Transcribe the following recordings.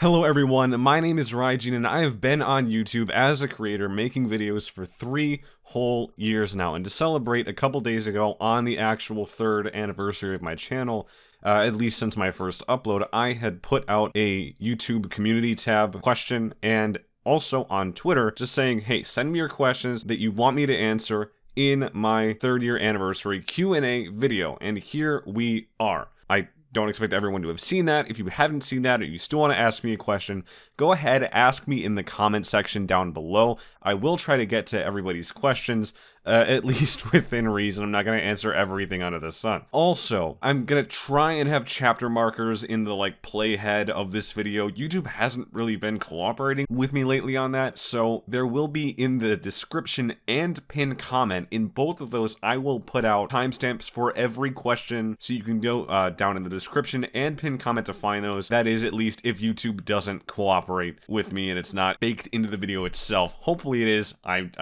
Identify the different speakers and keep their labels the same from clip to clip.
Speaker 1: Hello everyone, my name is Raijin and I have been on YouTube as a creator making videos for 3 whole years now. And to celebrate a couple days ago on the actual 3rd anniversary of my channel, at least since my first upload, I had put out a YouTube community tab question and also on Twitter just saying, hey, send me your questions that you want me to answer in my 3rd year anniversary Q&A video. And here we are. I don't expect everyone to have seen that. If you haven't seen that or you still want to ask me a question, go ahead, ask me in the comment section down below. I will try to get to everybody's questions, at least within reason. I'm not going to answer everything under the sun. Also, I'm going to try and have chapter markers in the playhead of this video. YouTube hasn't really been cooperating with me lately on that, so there will be in the description and pinned comment. In both of those, I will put out timestamps for every question, so you can go down in the description and pinned comment to find those. That is, at least if YouTube doesn't cooperate with me and it's not baked into the video itself. Hopefully it is. I'm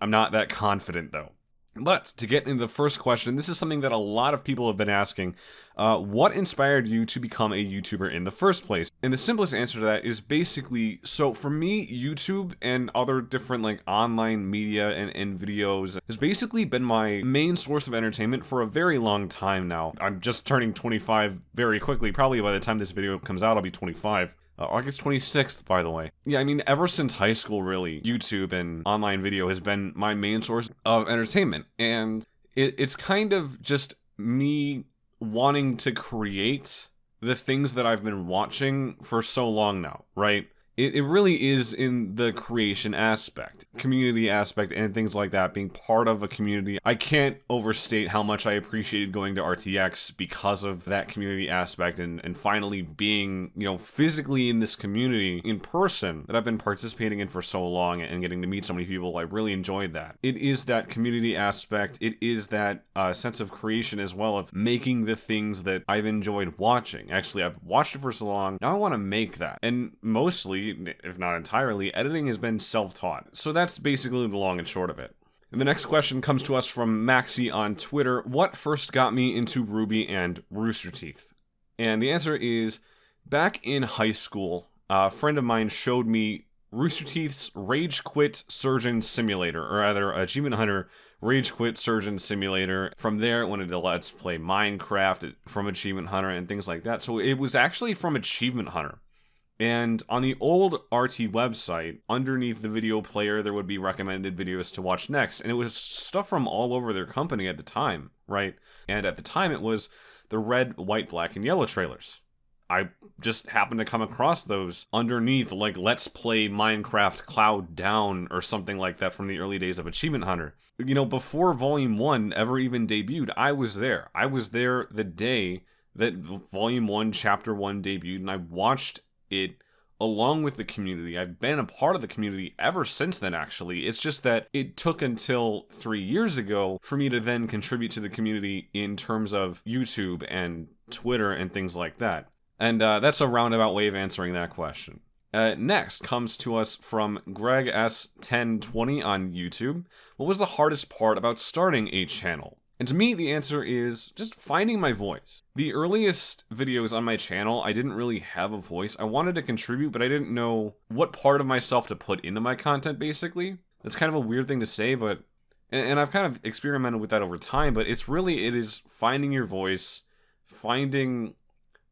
Speaker 1: not that confident though. But to get into the first question, this is something that a lot of people have been asking. What inspired you to become a YouTuber in the first place? And the simplest answer to that is basically, so for me, YouTube and other different online media and videos has basically been my main source of entertainment for a very long time now. I'm just turning 25 very quickly. Probably by the time this video comes out, I'll be 25. August 26th, by the way. Yeah, I mean, ever since high school, really, YouTube and online video has been my main source of entertainment. And it's kind of just me wanting to create the things that I've been watching for so long now, right? It really is in the creation aspect, community aspect, and things like that, being part of a community. I can't overstate how much I appreciated going to RTX because of that community aspect and finally being, physically in this community in person that I've been participating in for so long and getting to meet so many people. I really enjoyed that. It is that community aspect. It is that sense of creation as well, of making the things that I've enjoyed watching. Actually, I've watched it for so long. Now I want to make that. And mostly, if not entirely, editing has been self-taught. So that's basically the long and short of it. And the next question comes to us from Maxi on Twitter. What first got me into RWBY and Rooster Teeth? And the answer is, back in high school, a friend of mine showed me Rooster Teeth's Rage Quit Surgeon Simulator, or rather, Achievement Hunter Rage Quit Surgeon Simulator. From there, it wanted to let's play Minecraft from Achievement Hunter and things like that. So it was actually from Achievement Hunter. And on the old RT website, underneath the video player, there would be recommended videos to watch next. And it was stuff from all over their company at the time, right? And at the time, it was the red, white, black, and yellow trailers. I just happened to come across those underneath, Let's Play Minecraft Cloud Down or something like that from the early days of Achievement Hunter. Before Volume 1 ever even debuted, I was there. I was there the day that Volume 1, Chapter 1 debuted, and I watched it along with the community. I've been a part of the community ever since then, actually. It's just that it took until 3 years ago for me to then contribute to the community in terms of YouTube and Twitter and things like that. And that's a roundabout way of answering that question. Next comes to us from Greg S1020 on YouTube. What was the hardest part about starting a channel? And to me, the answer is just finding my voice. The earliest videos on my channel, I didn't really have a voice. I wanted to contribute, but I didn't know what part of myself to put into my content, basically. That's kind of a weird thing to say, but... And I've kind of experimented with that over time, but it is finding your voice, finding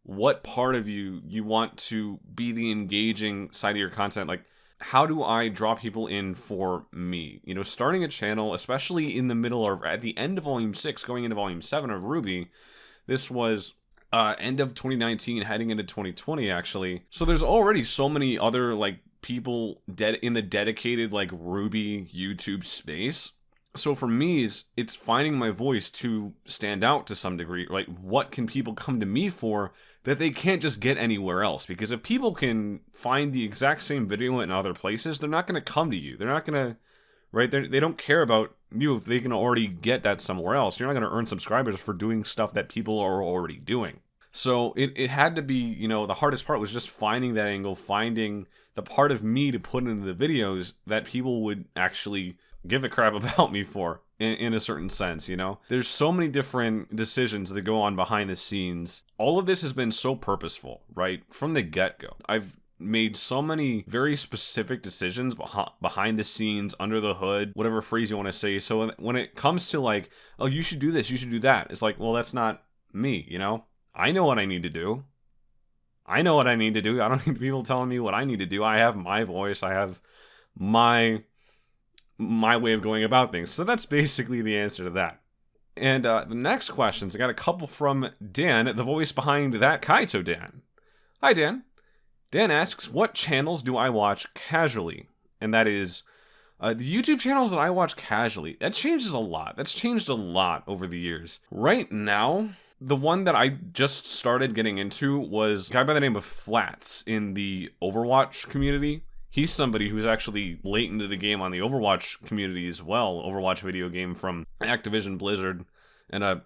Speaker 1: what part of you want to be the engaging side of your content. How do I draw people in for me? Starting a channel, especially in the middle or at the end of Volume 6, going into Volume 7 of RWBY, this was end of 2019, heading into 2020, actually. So there's already so many other, people in the dedicated, RWBY YouTube space. So for me, it's finding my voice to stand out to some degree. What can people come to me for that they can't just get anywhere else? Because if people can find the exact same video in other places, they're not going to come to you. They're not going to, right? They don't care about you if they can already get that somewhere else. You're not going to earn subscribers for doing stuff that people are already doing. So it had to be, the hardest part was just finding that angle, finding the part of me to put into the videos that people would actually give a crap about me for, in a certain sense, There's so many different decisions that go on behind the scenes. All of this has been so purposeful, right? From the get-go. I've made so many very specific decisions behind the scenes, under the hood, whatever phrase you want to say. So when it comes to like, oh, you should do this, you should do that, it's like, well, that's not me, you know? I know what I need to do. I know what I need to do. I don't need people telling me what I need to do. I have my voice. I have my way of going about things. So that's basically the answer to that. And the next questions, I got a couple from Dan, the voice behind that Kaito Dan. Hi, Dan. Dan asks, what channels do I watch casually? And that is, the YouTube channels that I watch casually. That changes a lot. That's changed a lot over the years. Right now, the one that I just started getting into was a guy by the name of Flats in the Overwatch community. He's somebody who's actually late into the game on the Overwatch community as well. Overwatch video game from Activision Blizzard. And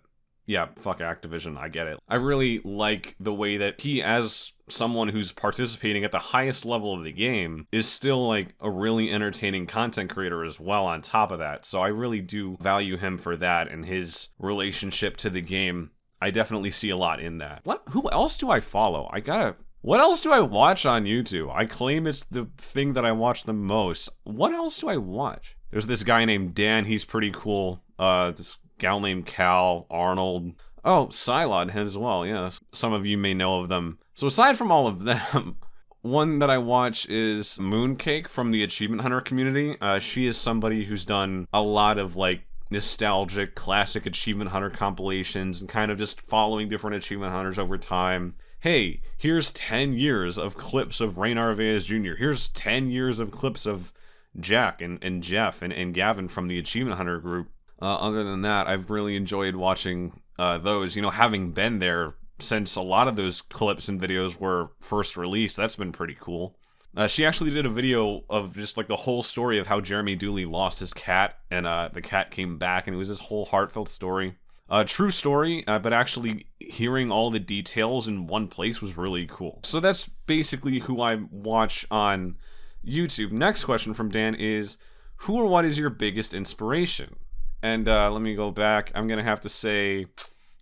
Speaker 1: yeah, fuck Activision, I get it. I really like the way that he, as someone who's participating at the highest level of the game, is still like a really entertaining content creator as well on top of that. So I really do value him for that, and his relationship to the game. I definitely see a lot in that. Who else do I follow? What else do I watch on YouTube? I claim it's the thing that I watch the most. What else do I watch? There's this guy named Dan, he's pretty cool. This gal named Cal, Arnold. Oh, Cylod as well, yeah. Some of you may know of them. So aside from all of them, one that I watch is Mooncake from the Achievement Hunter community. She is somebody who's done a lot of like nostalgic, classic Achievement Hunter compilations and kind of just following different Achievement Hunters over time. Hey, here's 10 years of clips of Raynar Vaz Jr. Here's 10 years of clips of Jack and Jeff and Gavin from the Achievement Hunter group. Other than that, I've really enjoyed watching those. You know, having been there since a lot of those clips and videos were first released, that's been pretty cool. She actually did a video of just like the whole story of how Jeremy Dooley lost his cat, and the cat came back, and it was this whole heartfelt story. True story, but actually hearing all the details in one place was really cool. So that's basically who I watch on YouTube. Next question from Dan is, who or what is your biggest inspiration? And let me go back. I'm gonna have to say,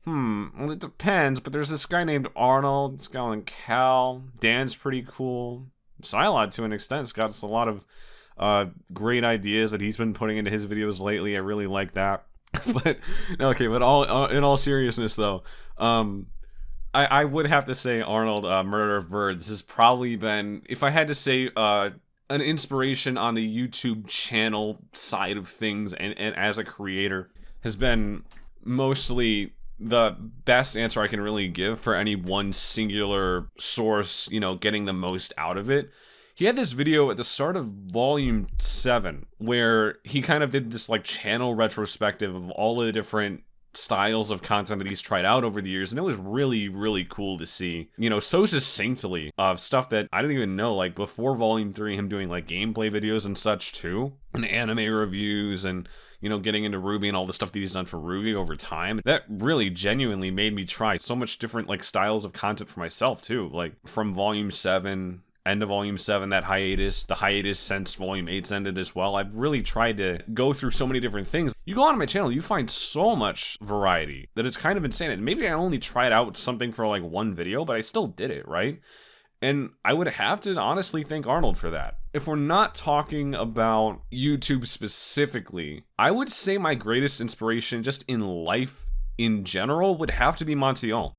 Speaker 1: well, it depends, but there's this guy named Arnold, this guy named Cal. Dan's pretty cool. Cylod, to an extent, has got a lot of great ideas that he's been putting into his videos lately. I really like that. But okay, but in all seriousness though, I would have to say Arnold, Murder of Birds has probably been, if I had to say an inspiration on the YouTube channel side of things and as a creator, has been mostly the best answer I can really give for any one singular source, you know, getting the most out of it. He had this video at the start of Volume 7 where he kind of did this like channel retrospective of all of the different styles of content that he's tried out over the years, and it was really, really cool to see, you know, so succinctly of stuff that I didn't even know, like before Volume 3, him doing like gameplay videos and such too, and anime reviews, and you know, getting into RWBY and all the stuff that he's done for RWBY over time. That really genuinely made me try so much different like styles of content for myself too, like from Volume 7, end of Volume 7, that hiatus, the hiatus since Volume 8's ended as well. I've really tried to go through so many different things. You go on my channel, you find so much variety that it's kind of insane. And maybe I only tried out something for like one video, but I still did it, right? And I would have to honestly thank Arnold for that. If we're not talking about YouTube specifically, I would say my greatest inspiration just in life in general would have to be Monty Oum.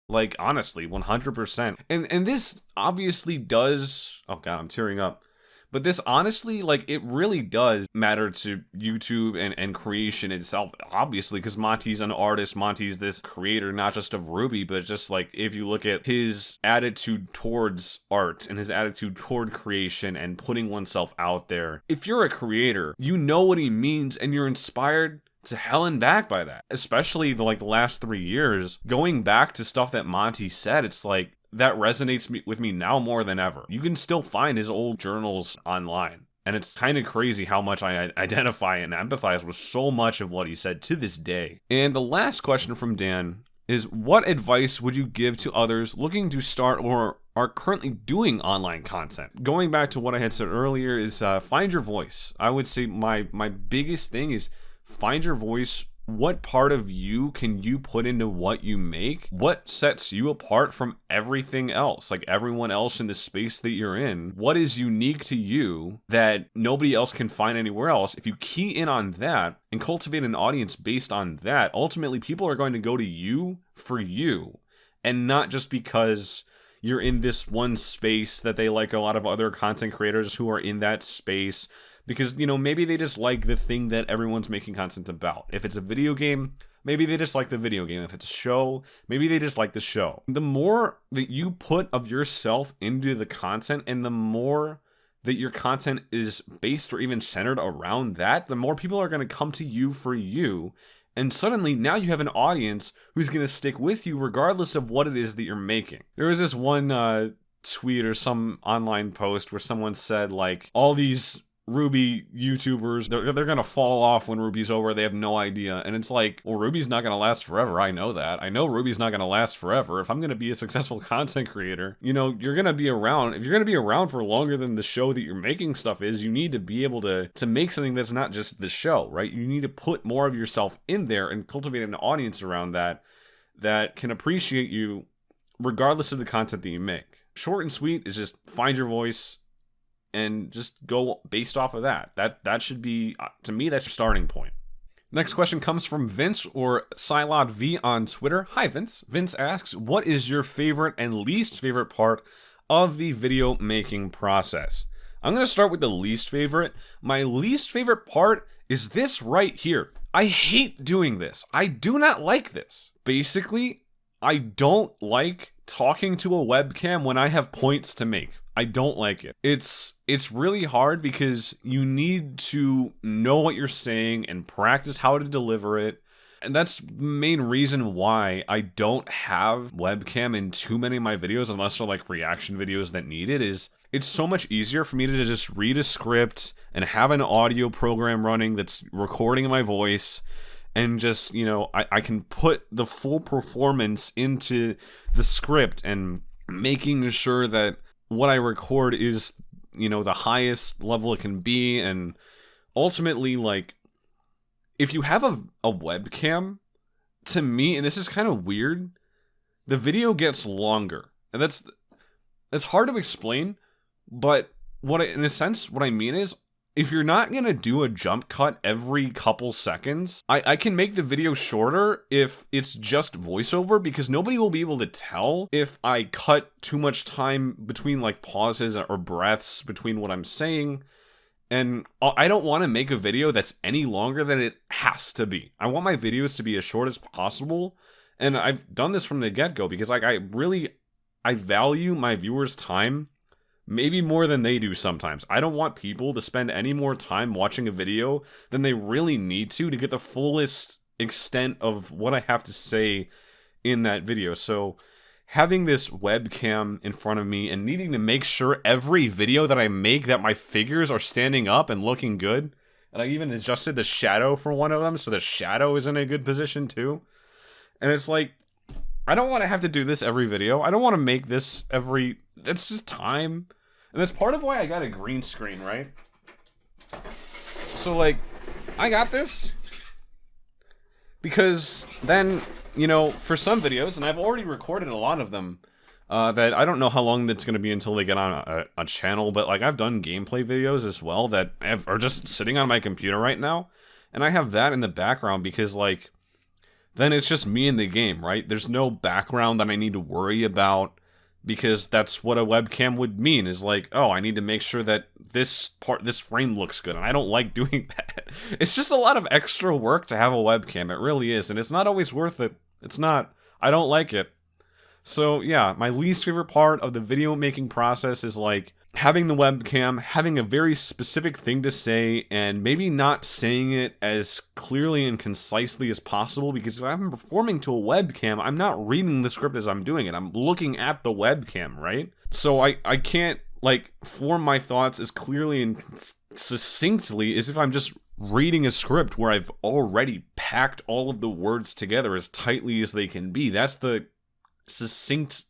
Speaker 1: Like, honestly, 100%. And this obviously does... Oh god, I'm tearing up. But this honestly, like, it really does matter to YouTube and creation itself, obviously, because Monty's an artist, Monty's this creator, not just of RWBY, but just, like, if you look at his attitude towards art and his attitude toward creation and putting oneself out there, if you're a creator, you know what he means and you're inspired to hell and back by that. Especially, the last 3 years, going back to stuff that Monty said, it's like, that resonates with me now more than ever. You can still find his old journals online, and it's kind of crazy how much I identify and empathize with so much of what he said to this day. And the last question from Dan is, what advice would you give to others looking to start or are currently doing online content? Going back to what I had said earlier is find your voice. I would say my biggest thing is find your voice what part of you can you put into what you make? What sets you apart from everything else? Like everyone else in the space that you're in? What is unique to you that nobody else can find anywhere else? If you key in on that and cultivate an audience based on that, ultimately people are going to go to you for you, and not just because you're in this one space that they like a lot of other content creators who are in that space. Because, you know, maybe they just like the thing that everyone's making content about. If it's a video game, maybe they just like the video game. If it's a show, maybe they just like the show. The more that you put of yourself into the content, and the more that your content is based or even centered around that, the more people are going to come to you for you. And suddenly, now you have an audience who's going to stick with you regardless of what it is that you're making. There was this one tweet or some online post where someone said, like, all these RWBY YouTubers, they're gonna fall off when RWBY's over. They have no idea. And it's like, well, RWBY's not gonna last forever. I know that. I know RWBY's not gonna last forever. If I'm gonna be a successful content creator, you know, you're gonna be around. If you're gonna be around for longer than the show that you're making stuff is, you need to be able to make something that's not just the show, right? You need to put more of yourself in there and cultivate an audience around that can appreciate you regardless of the content that you make. Short and sweet is just find your voice and just go based off of that. That should be, to me, that's your starting point. Next question comes from Vince, or Silod V on Twitter. Hi, Vince. Vince asks, what is your favorite and least favorite part of the video making process? I'm going to start with the least favorite. My least favorite part is this right here. I hate doing this. I do not like this. Basically, I don't like talking to a webcam when I have points to make. I don't like it. It's really hard because you need to know what you're saying and practice how to deliver it. And that's the main reason why I don't have webcam in too many of my videos, unless they're like reaction videos that need it. Is it's so much easier for me to just read a script and have an audio program running that's recording my voice, and just, you know, I can put the full performance into the script and making sure that what I record is, you know, the highest level it can be. And ultimately, like, if you have a webcam, to me, and this is kind of weird, the video gets longer. And that's hard to explain, but in a sense, what I mean is, if you're not going to do a jump cut every couple seconds, I can make the video shorter if it's just voiceover, because nobody will be able to tell if I cut too much time between like pauses or breaths between what I'm saying. And I don't want to make a video that's any longer than it has to be. I want my videos to be as short as possible. And I've done this from the get-go because like I value my viewers' time maybe more than they do sometimes. I don't want people to spend any more time watching a video than they really need to get the fullest extent of what I have to say in that video. So having this webcam in front of me and needing to make sure every video that I make that my figures are standing up and looking good. And I even adjusted the shadow for one of them so the shadow is in a good position too. And it's like, I don't want to have to do this every video. I don't want to make this every... That's just time. And that's part of why I got a green screen, right? So, like, I got this because then, you know, for some videos, and I've already recorded a lot of them, that I don't know how long that's going to be until they get on a channel, but, like, I've done gameplay videos as well that are just sitting on my computer right now, and I have that in the background because, like, then it's just me in the game, right? There's no background that I need to worry about, because that's what a webcam would mean, is like, oh, I need to make sure that this frame looks good, and I don't like doing that. It's just a lot of extra work to have a webcam, it really is, and it's not always worth it. It's not. I don't like it. So yeah, my least favorite part of the video making process is like having the webcam, having a very specific thing to say, and maybe not saying it as clearly and concisely as possible, because if I'm performing to a webcam, I'm not reading the script as I'm doing it. I'm looking at the webcam, right? So I can't, like, form my thoughts as clearly and succinctly as if I'm just reading a script where I've already packed all of the words together as tightly as they can be. That's the succinctest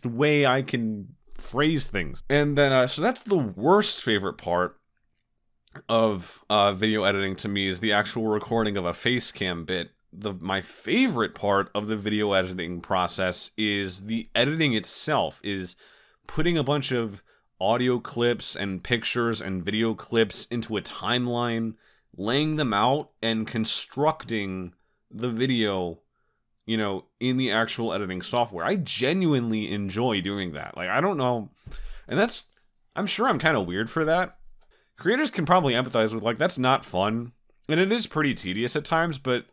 Speaker 1: way I can phrase things. And then, so that's the worst favorite part. of video editing to me is the actual recording of a face cam bit. My favorite part of the video editing process is the editing itself, is putting a bunch of audio clips and pictures and video clips into a timeline, laying them out, and constructing the video, you know, in the actual editing software. I genuinely enjoy doing that. Like, I don't know, and I'm sure I'm kind of weird for that. Creators can probably empathize with, like, that's not fun, and it is pretty tedious at times, but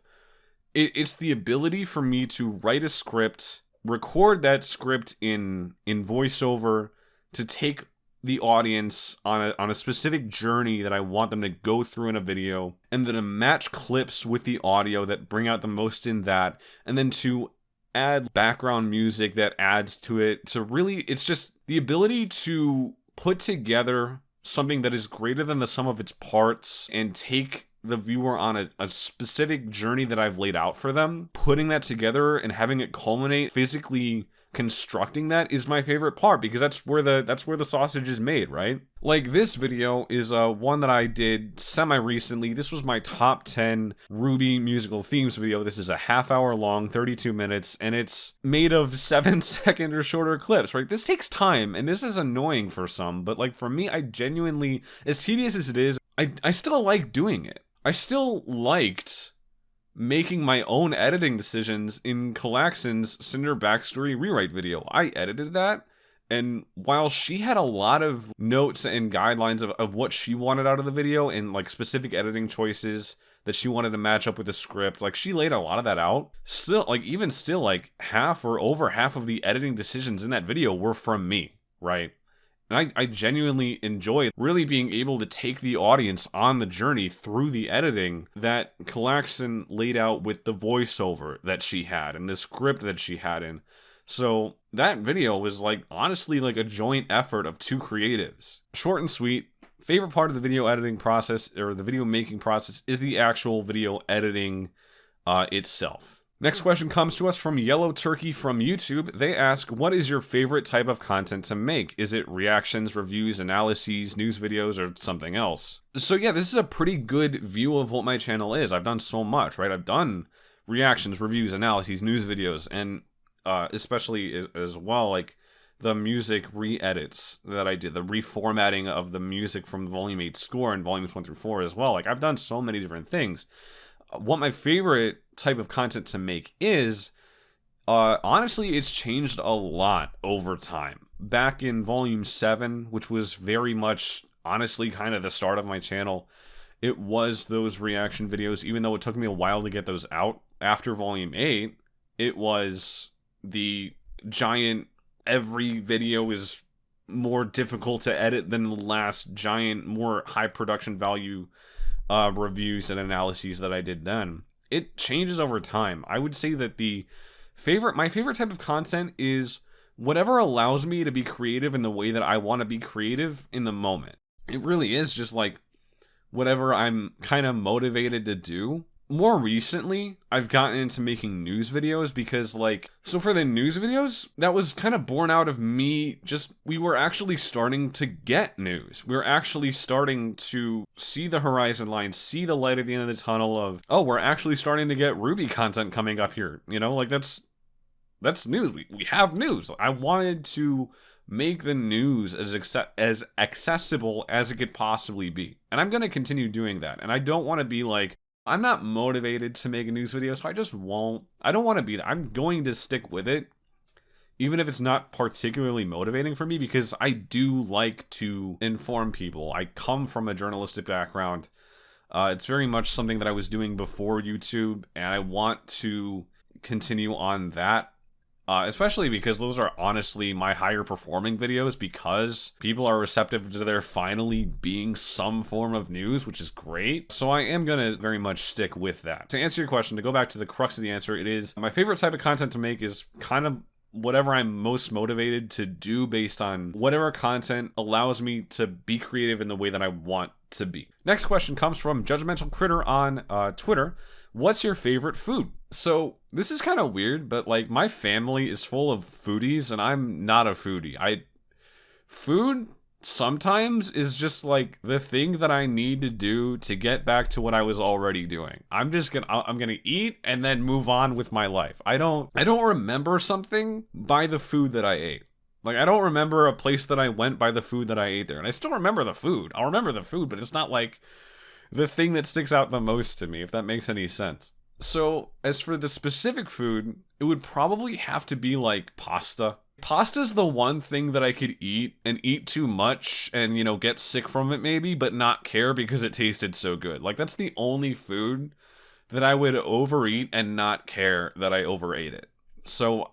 Speaker 1: it's the ability for me to write a script, record that script in voiceover, to take the audience on a specific journey that I want them to go through in a video, and then to match clips with the audio that bring out the most in that, and then to add background music that adds to it. So really, it's just the ability to put together something that is greater than the sum of its parts and take the viewer on a specific journey that I've laid out for them. Putting that together and having it culminate, physically constructing that, is my favorite part, because that's where the sausage is made, right? Like, this video is one that I did semi-recently. This was my top 10 RWBY musical themes video. This is a half-hour long, 32 minutes, and it's made of 7-second or shorter clips, right? This takes time, and this is annoying for some, but like, for me, I genuinely, as tedious as it is, I still like doing it. I still liked making my own editing decisions in Kalaxin's Cinder backstory rewrite video. I edited that, and while she had a lot of notes and guidelines of what she wanted out of the video, and like specific editing choices that she wanted to match up with the script, like, she laid a lot of that out. Still, like, even still, like, half or over half of the editing decisions in that video were from me, right? And I genuinely enjoy really being able to take the audience on the journey through the editing that Kalaxin laid out with the voiceover that she had and the script that she had in. So that video was, like, honestly, like a joint effort of two creatives. Short and sweet. Favorite part of the video editing process, or the video making process, is the actual video editing itself. Next question comes to us from Yellow Turkey from YouTube. They ask, what is your favorite type of content to make? Is it reactions, reviews, analyses, news videos, or something else? So yeah, this is a pretty good view of what my channel is. I've done so much, right? I've done reactions, reviews, analyses, news videos, and especially as well, like, the music re-edits that I did, the reformatting of the music from Volume 8 score and Volumes 1 through 4 as well. Like, I've done so many different things. What my favorite type of content to make is, honestly, it's changed a lot over time. Back in Volume 7, which was very much, honestly, kind of the start of my channel, it was those reaction videos. Even though it took me a while to get those out, after Volume 8, it was the giant, every video is more difficult to edit than the last giant, more high production value reviews and analyses that I did then. It changes over time. I would say that my favorite type of content is whatever allows me to be creative in the way that I want to be creative in the moment. It really is just like whatever I'm kind of motivated to do. More recently, I've gotten into making news videos because, like, so for the news videos, that was kind of born out of me we were actually starting to get news. We were actually starting to see the horizon line, see the light at the end of the tunnel of, oh, we're actually starting to get RWBY content coming up here. You know, like, that's news. We have news. I wanted to make the news as accessible as it could possibly be. And I'm going to continue doing that. And I don't want to be like, I'm not motivated to make a news video, so I just won't. I don't want to be that. I'm going to stick with it, even if it's not particularly motivating for me, because I do like to inform people. I come from a journalistic background. It's very much something that I was doing before YouTube, and I want to continue on that. Especially because those are honestly my higher performing videos, because people are receptive to there finally being some form of news, which is great. So I am going to very much stick with that. To answer your question, to go back to the crux of the answer, it is my favorite type of content to make is kind of whatever I'm most motivated to do based on whatever content allows me to be creative in the way that I want to be. Next question comes from Judgmental Critter on Twitter. What's your favorite food? So this is kind of weird, but like, my family is full of foodies and I'm not a foodie. Food sometimes is just like the thing that I need to do to get back to what I was already doing. I'm gonna eat and then move on with my life. I don't remember something by the food that I ate. Like, I don't remember a place that I went by the food that I ate there. And I still remember the food. I'll remember the food, but it's not like the thing that sticks out the most to me, if that makes any sense. So, as for the specific food, it would probably have to be like pasta. Pasta's the one thing that I could eat and eat too much and, you know, get sick from it maybe, but not care because it tasted so good. Like, that's the only food that I would overeat and not care that I overate it. So,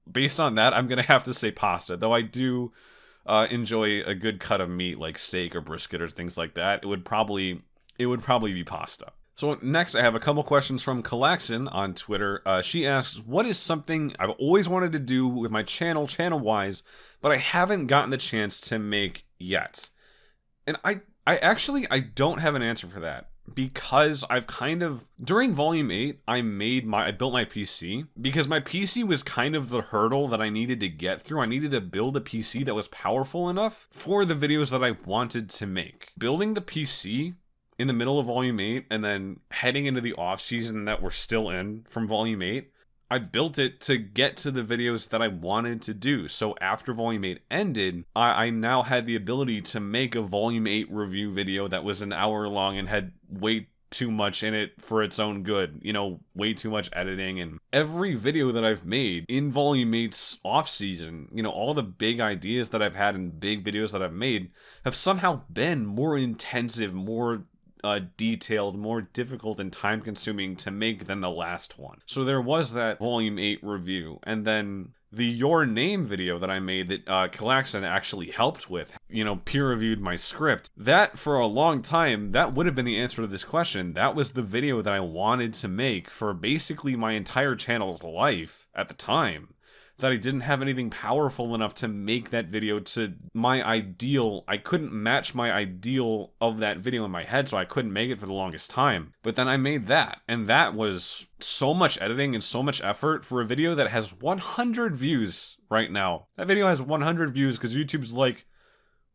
Speaker 1: based on that, I'm gonna have to say pasta, though I do enjoy a good cut of meat like steak or brisket or things like that. It would probably be pasta. So next, I have a couple questions from Kalaxin on Twitter. She asks, what is something I've always wanted to do with my channel-wise, but I haven't gotten the chance to make yet? And I don't have an answer for that, because I've kind of, during Volume 8, I built my PC, because my PC was kind of the hurdle that I needed to get through. I needed to build a PC that was powerful enough for the videos that I wanted to make. Building the PC in the middle of Volume 8, and then heading into the off-season that we're still in from Volume 8, I built it to get to the videos that I wanted to do. So after Volume 8 ended, I now had the ability to make a Volume 8 review video that was an hour long and had way too much in it for its own good. You know, way too much editing. And every video that I've made in Volume 8's off-season, you know, all the big ideas that I've had and big videos that I've made have somehow been more intensive, more detailed, more difficult and time-consuming to make than the last one. So there was that Volume 8 review, and then the Your Name video that I made that Kalaxin actually helped with, you know, peer-reviewed my script. That, for a long time, that would have been the answer to this question. That was the video that I wanted to make for basically my entire channel's life at the time. That I didn't have anything powerful enough to make that video to my ideal. I couldn't match my ideal of that video in my head, so I couldn't make it for the longest time. But then I made that, and that was so much editing and so much effort for a video that has 100 views right now. That video has 100 views because YouTube's like,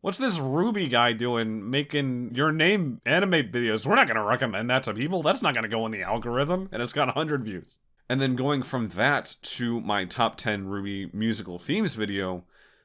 Speaker 1: what's this RWBY guy doing making Your Name anime videos? We're not going to recommend that to people. That's not going to go in the algorithm. And it's got 100 views. And then going from that to my top 10 RWBY musical themes video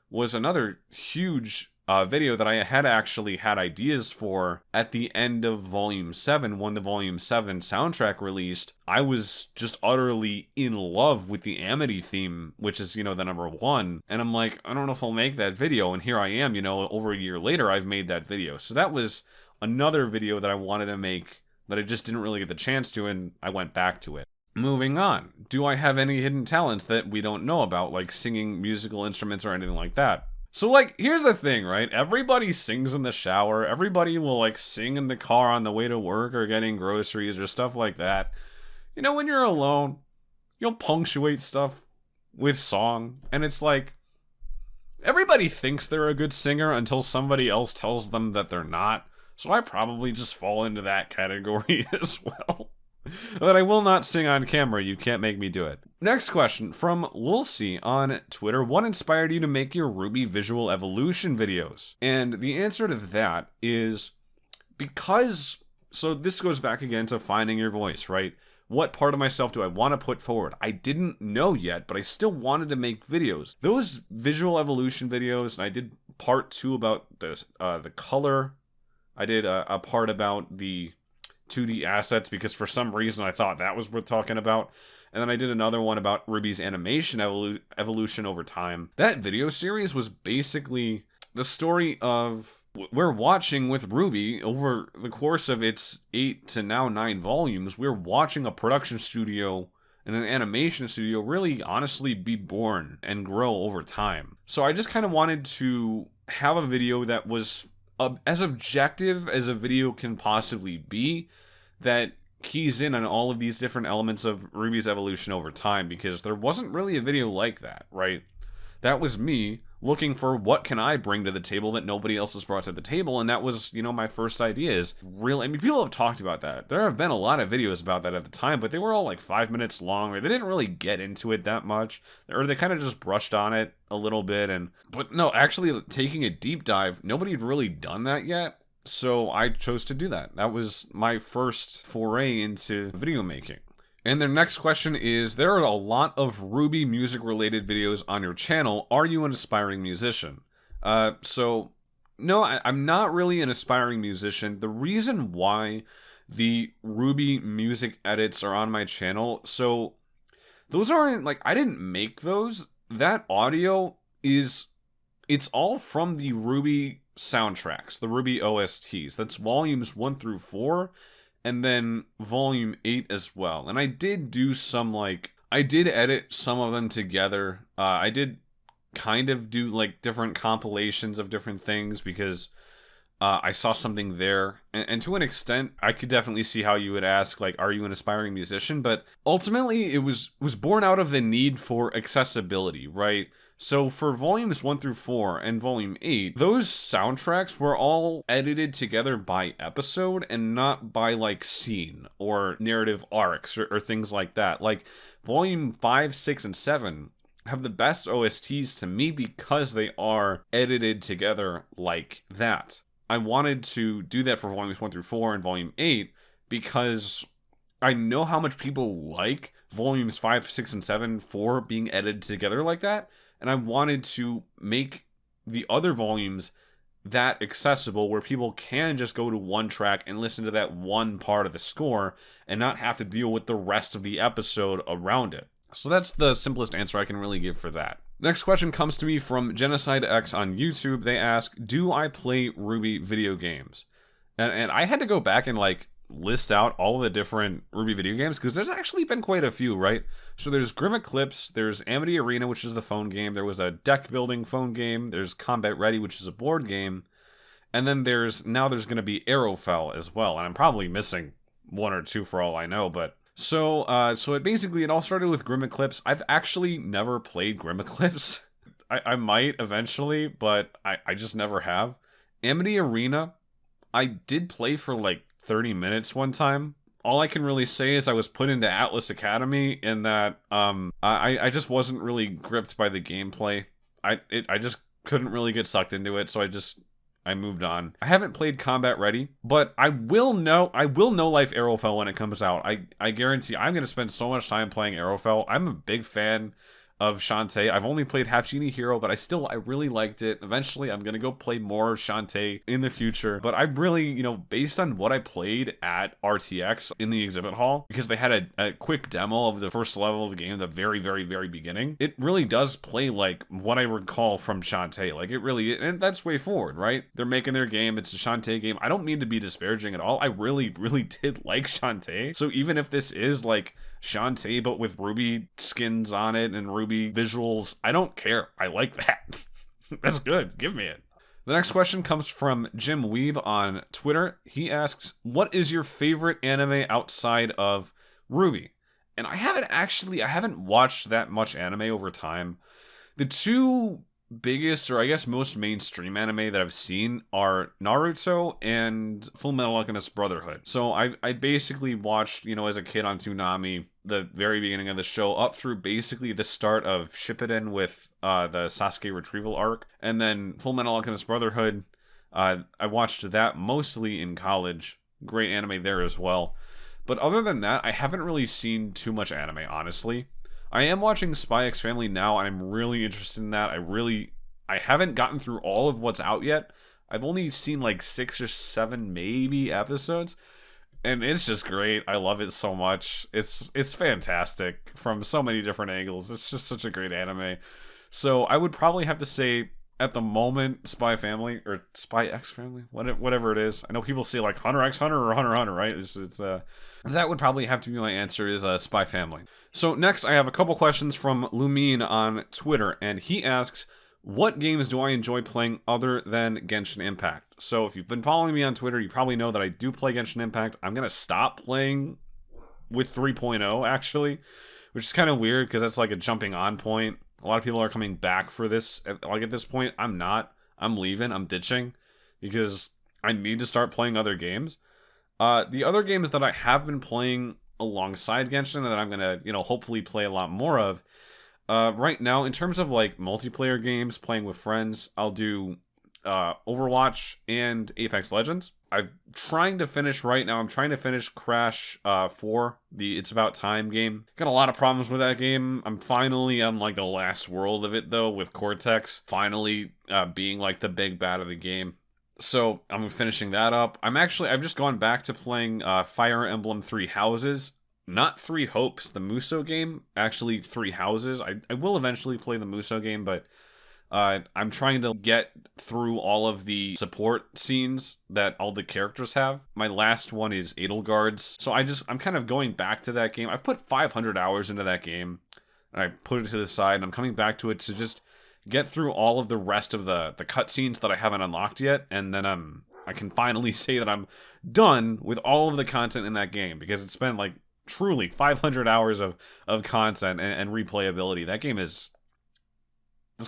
Speaker 1: was another huge video that I had actually had ideas for at the end of Volume 7. When the Volume 7 soundtrack released, I was just utterly in love with the Amity theme, which is, you know, the #1. And I'm like, I don't know if I'll make that video. And here I am, you know, over a year later, I've made that video. So that was another video that I wanted to make that I just didn't really get the chance to, and I went back to it. Moving on. Do I have any hidden talents that we don't know about, like singing musical instruments or anything like that? So, like, here's the thing, right? Everybody sings in the shower. Everybody will, like, sing in the car on the way to work or getting groceries or stuff like that. You know, when you're alone, you'll punctuate stuff with song. And it's like, everybody thinks they're a good singer until somebody else tells them that they're not. So I probably just fall into that category as well. But I will not sing on camera. You can't make me do it. Next question from Lulcy on Twitter. What inspired you to make your RWBY visual evolution videos? And the answer to that is because... So this goes back again to finding your voice, right? What part of myself do I want to put forward? I didn't know yet, but I still wanted to make videos. Those visual evolution videos, and I did part 2 about the color. I did a part about the 2D assets because for some reason I thought that was worth talking about. And then I did another one about RWBY's animation evolution over time. That video series was basically the story of we're watching with RWBY over the course of its 8 to now 9 volumes. We're watching a production studio and an animation studio really honestly be born and grow over time. So I just kind of wanted to have a video that was as objective as a video can possibly be, that keys in on all of these different elements of RWBY's evolution over time, because there wasn't really a video like that, right? that was me looking for what can I bring to the table that nobody else has brought to the table, and that was, you know, my first idea is really, I mean, people have talked about that. There have been a lot of videos about that at the time, but they were all like 5 minutes long, or they didn't really get into it that much, or they kind of just brushed on it a little bit, but no, actually taking a deep dive, nobody had really done that yet, so I chose to do that. That was my first foray into video making. And their next question is, there are a lot of RWBY music related videos on your channel. Are you an aspiring musician? So no, I'm not really an aspiring musician. The reason why the RWBY music edits are on my channel, so those aren't, like, I didn't make those. That audio it's all from the RWBY soundtracks, the RWBY OSTs. That's volumes 1 through 4. And then volume 8 as well. And I did do some, like, I did edit some of them together. I did kind of do, like, different compilations of different things because I saw something there. And to an extent, I could definitely see how you would ask, like, are you an aspiring musician? But ultimately, it was born out of the need for accessibility, right? So for volumes 1 through 4 and volume 8, those soundtracks were all edited together by episode and not by, like, scene or narrative arcs or things like that. Like, volume 5, 6, and 7 have the best OSTs to me because they are edited together like that. I wanted to do that for volumes 1 through 4 and volume 8 because I know how much people like volumes 5, 6, and 7 for being edited together like that. And I wanted to make the other volumes that accessible where people can just go to one track and listen to that one part of the score and not have to deal with the rest of the episode around it. So that's the simplest answer I can really give for that. Next question comes to me from Genocide X on YouTube. They ask, do I play RWBY video games? And I had to go back and, like, list out all the different RWBY video games because there's actually been quite a few, right? So there's Grim Eclipse, there's Amity Arena, which is the phone game, there was a deck building phone game, there's Combat Ready, which is a board game, and then there's going to be Arrowfell as well, and I'm probably missing 1 or 2 for all I know, but so it all started with Grim Eclipse. I've actually never played Grim Eclipse. I might eventually, but I just never have. Amity Arena, I did play for like 30 minutes one time. All I can really say is I was put into Atlas Academy and that I just wasn't really gripped by the gameplay. I just couldn't really get sucked into it, so I moved on. I haven't played Combat Ready, but I will know Life Arrowfell when it comes out. I guarantee I'm going to spend so much time playing Arrowfell. I'm a big fan of Shantae. I've only played Half Genie Hero, but I really liked it. Eventually, I'm gonna go play more Shantae in the future. But I really, based on what I played at RTX in the exhibit hall, because they had a quick demo of the first level of the game at the very, very, very beginning, it really does play like what I recall from Shantae. Like, it really, and that's way forward, right? They're making their game. It's a Shantae game. I don't mean to be disparaging at all. I really, really did like Shantae. So even if this is like Shantae but with RWBY skins on it and RWBY visuals, I don't care. I like that. That's good. Give me it. The next question comes from Jim Weeb on Twitter. He asks, what is your favorite anime outside of RWBY? And I haven't watched that much anime over time. The two biggest, or I guess most mainstream anime that I've seen are Naruto and Fullmetal Alchemist Brotherhood. So I basically watched, as a kid on Toonami, the very beginning of the show up through basically the start of Shippuden with the Sasuke retrieval arc. And then Fullmetal Alchemist Brotherhood, I watched that mostly in college. Great anime there as well. But other than that, I haven't really seen too much anime, honestly. I am watching Spy X Family now, and I'm really interested in that. I haven't gotten through all of what's out yet. I've only seen like 6 or 7 maybe episodes, and it's just great. I love it so much. It's fantastic from so many different angles. It's just such a great anime. So I would probably have to say, at the moment, Spy Family, or Spy X Family, whatever it is. I know people say like Hunter x Hunter or Hunter x Hunter, right? That would probably have to be my answer, is Spy Family. So next, I have a couple questions from Lumine on Twitter, and he asks, what games do I enjoy playing other than Genshin Impact? So if you've been following me on Twitter, you probably know that I do play Genshin Impact. I'm going to stop playing with 3.0, actually, which is kind of weird because that's like a jumping on point. A lot of people are coming back for this. Like at this point, I'm not. I'm leaving. I'm ditching because I need to start playing other games. The other games that I have been playing alongside Genshin and that I'm gonna, hopefully play a lot more of. Right now, in terms of like multiplayer games, playing with friends, I'll do Overwatch and Apex Legends. I'm trying to finish right now. I'm trying to finish Crash 4, the It's About Time game. Got a lot of problems with that game. I'm finally on like the last world of it though, with Cortex finally being like the big bad of the game. So I'm finishing that up. I've just gone back to playing Fire Emblem Three Houses. Not Three Hopes, the Muso game. Actually, Three Houses. I will eventually play the Muso game, but I'm trying to get through all of the support scenes that all the characters have. My last one is Edelgard's. So I'm kind of going back to that game. I've put 500 hours into that game, and I put it to the side, and I'm coming back to it to just get through all of the rest of the cutscenes that I haven't unlocked yet, and then I can finally say that I'm done with all of the content in that game, because it's been like truly 500 hours of content and replayability. That game it's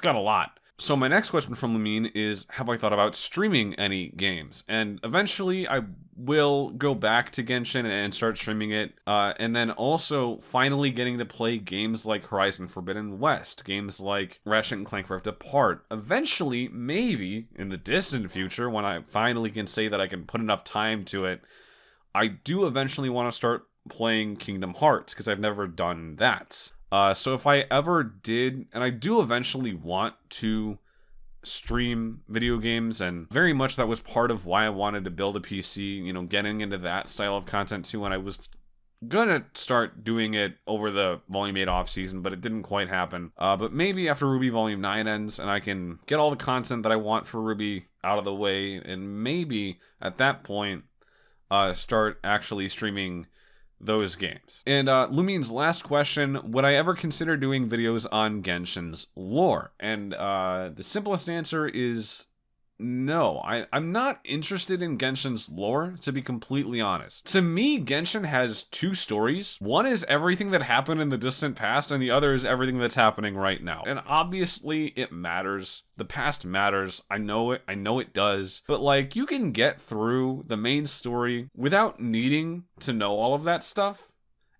Speaker 1: got a lot. So my next question from Lamine is, have I thought about streaming any games? And eventually I will go back to Genshin and start streaming it. And then also finally getting to play games like Horizon Forbidden West, games like Ratchet & Clank Rift Apart. Eventually, maybe in the distant future, when I finally can say that I can put enough time to it, I do eventually want to start playing Kingdom Hearts, because I've never done that. So if I ever did, and I do eventually want to stream video games, and very much that was part of why I wanted to build a PC, getting into that style of content too, and I was gonna start doing it over the Volume 8 off season, but it didn't quite happen. But maybe after RWBY Volume 9 ends, and I can get all the content that I want for RWBY out of the way, and maybe at that point, start actually streaming those games. And Lumine's last question, would I ever consider doing videos on Genshin's lore? And the simplest answer is no. I'm not interested in Genshin's lore, to be completely honest. To me, Genshin has two stories. One is everything that happened in the distant past, and the other is everything that's happening right now. And obviously, it matters. The past matters. I know it does. But like, you can get through the main story without needing to know all of that stuff.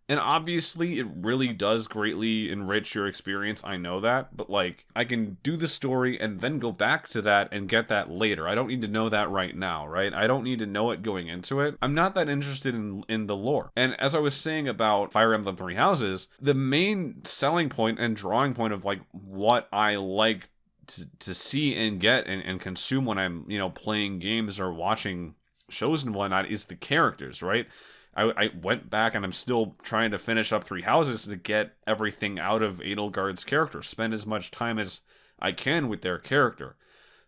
Speaker 1: And obviously, it really does greatly enrich your experience, I know that, but like, I can do the story and then go back to that and get that later. I don't need to know that right now, right? I don't need to know it going into it. I'm not that interested in the lore. And as I was saying about Fire Emblem Three Houses, the main selling point and drawing point of like what I like to see and get and consume when I'm, playing games or watching shows and whatnot is the characters, right? I went back and I'm still trying to finish up Three Houses to get everything out of Edelgard's character, spend as much time as I can with their character.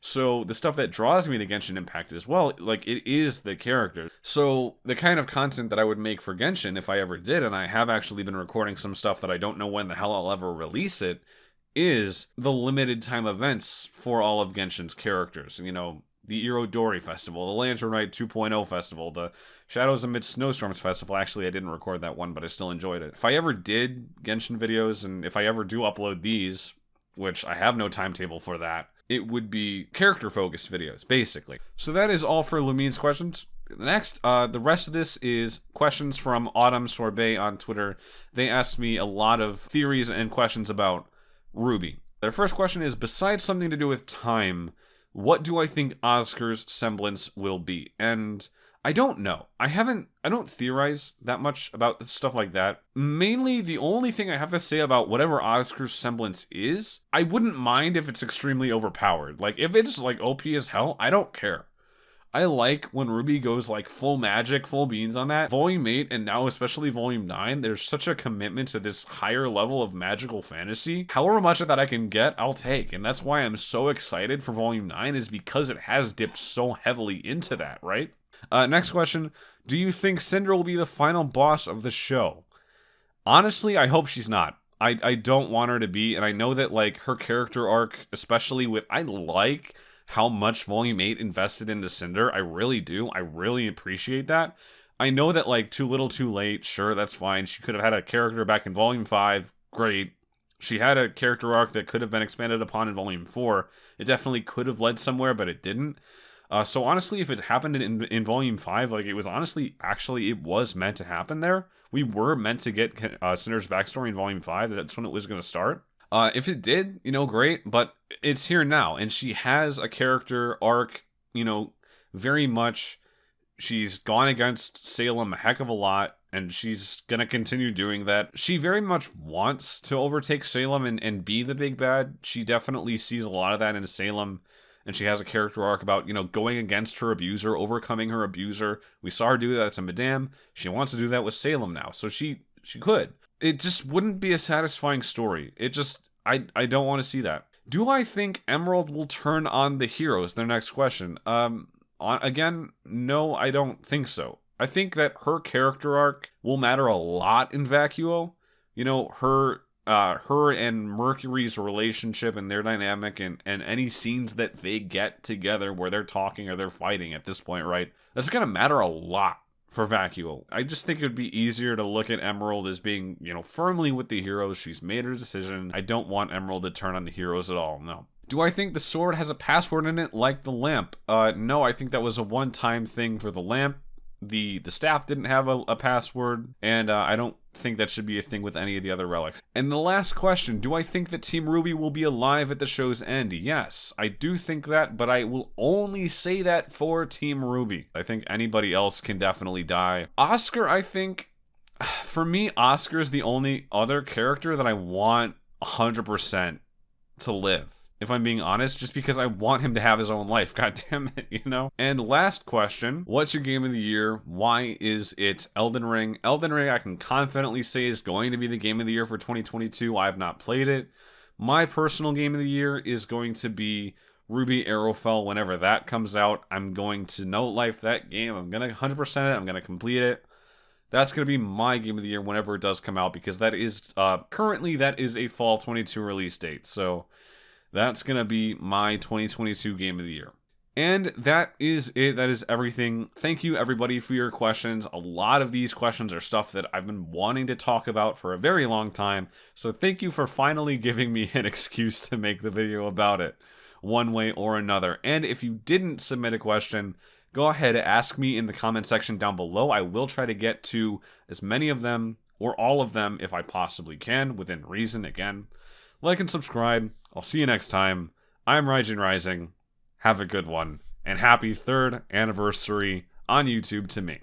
Speaker 1: So the stuff that draws me to Genshin Impact as well, like, it is the character. So the kind of content that I would make for Genshin, if I ever did, and I have actually been recording some stuff that I don't know when the hell I'll ever release it, is the limited time events for all of Genshin's characters. The Irodori Festival, the Lantern Rite 2.0 Festival, the Shadows Amidst Snowstorms Festival. Actually, I didn't record that one, but I still enjoyed it. If I ever did Genshin videos, and if I ever do upload these, which I have no timetable for that, it would be character-focused videos, basically. So that is all for Lumine's questions. Next, the rest of this is questions from Autumn Sorbet on Twitter. They asked me a lot of theories and questions about RWBY. Their first question is, besides something to do with time, what do I think Oscar's semblance will be? And I don't know. I don't theorize that much about stuff like that. Mainly, the only thing I have to say about whatever Oscar's semblance is, I wouldn't mind if it's extremely overpowered. Like, if it's like OP as hell, I don't care. I like when RWBY goes like full magic, full beans on that. Volume 8 and now especially Volume 9, there's such a commitment to this higher level of magical fantasy. However much of that I can get, I'll take. And that's why I'm so excited for Volume 9, is because it has dipped so heavily into that, right? Next question. Do you think Cinder will be the final boss of the show? Honestly, I hope she's not. I don't want her to be, and I know that like her character arc, especially with, I like how much Volume 8 invested into Cinder. I really do. I really appreciate that. I know that, like, too little too late. Sure, that's fine. She could have had a character back in Volume 5. Great. She had a character arc that could have been expanded upon in Volume 4. It definitely could have led somewhere, but it didn't. So honestly, if it happened in Volume 5, like, it was honestly, actually, it was meant to happen there. We were meant to get Cinder's backstory in Volume 5. That's when it was going to start. If it did, great, but it's here now, and she has a character arc, very much. She's gone against Salem a heck of a lot, and she's gonna continue doing that. She very much wants to overtake Salem and be the big bad. She definitely sees a lot of that in Salem, and she has a character arc about, going against her abuser, overcoming her abuser. We saw her do that to Madame. She wants to do that with Salem now, so she could. It just wouldn't be a satisfying story. I don't want to see that. Do I think Emerald will turn on the heroes? Their next question. Again, no, I don't think so. I think that her character arc will matter a lot in Vacuo. Her and Mercury's relationship and their dynamic and any scenes that they get together where they're talking or they're fighting at this point, right? That's going to matter a lot for Vacuo. I just think it would be easier to look at Emerald as being, firmly with the heroes. She's made her decision. I don't want Emerald to turn on the heroes at all, no. Do I think the sword has a password in it like the lamp? No, I think that was a one-time thing for the lamp. The staff didn't have a password, and I don't think that should be a thing with any of the other relics. And the last question, do I think that Team RWBY will be alive at the show's end? Yes, I do think that, but I will only say that for Team RWBY. I think anybody else can definitely die. Oscar, I think, for me, Oscar is the only other character that I want 100% to live, if I'm being honest, just because I want him to have his own life. God damn it, And last question, what's your game of the year? Why is it Elden Ring? Elden Ring, I can confidently say, is going to be the game of the year for 2022. I have not played it. My personal game of the year is going to be Ruby Arrowfell. Whenever that comes out, I'm going to note life that game. I'm going to 100% it. I'm going to complete it. That's going to be my game of the year whenever it does come out, because that is, currently, that is a fall 22 release date. So that's going to be my 2022 game of the year. And that is it. That is everything. Thank you, everybody, for your questions. A lot of these questions are stuff that I've been wanting to talk about for a very long time. So thank you for finally giving me an excuse to make the video about it, one way or another. And if you didn't submit a question, go ahead and ask me in the comment section down below. I will try to get to as many of them, or all of them, if I possibly can, within reason. Again, like and subscribe. I'll see you next time. I'm Raijin Rising. Have a good one. And happy 3rd anniversary on YouTube to me.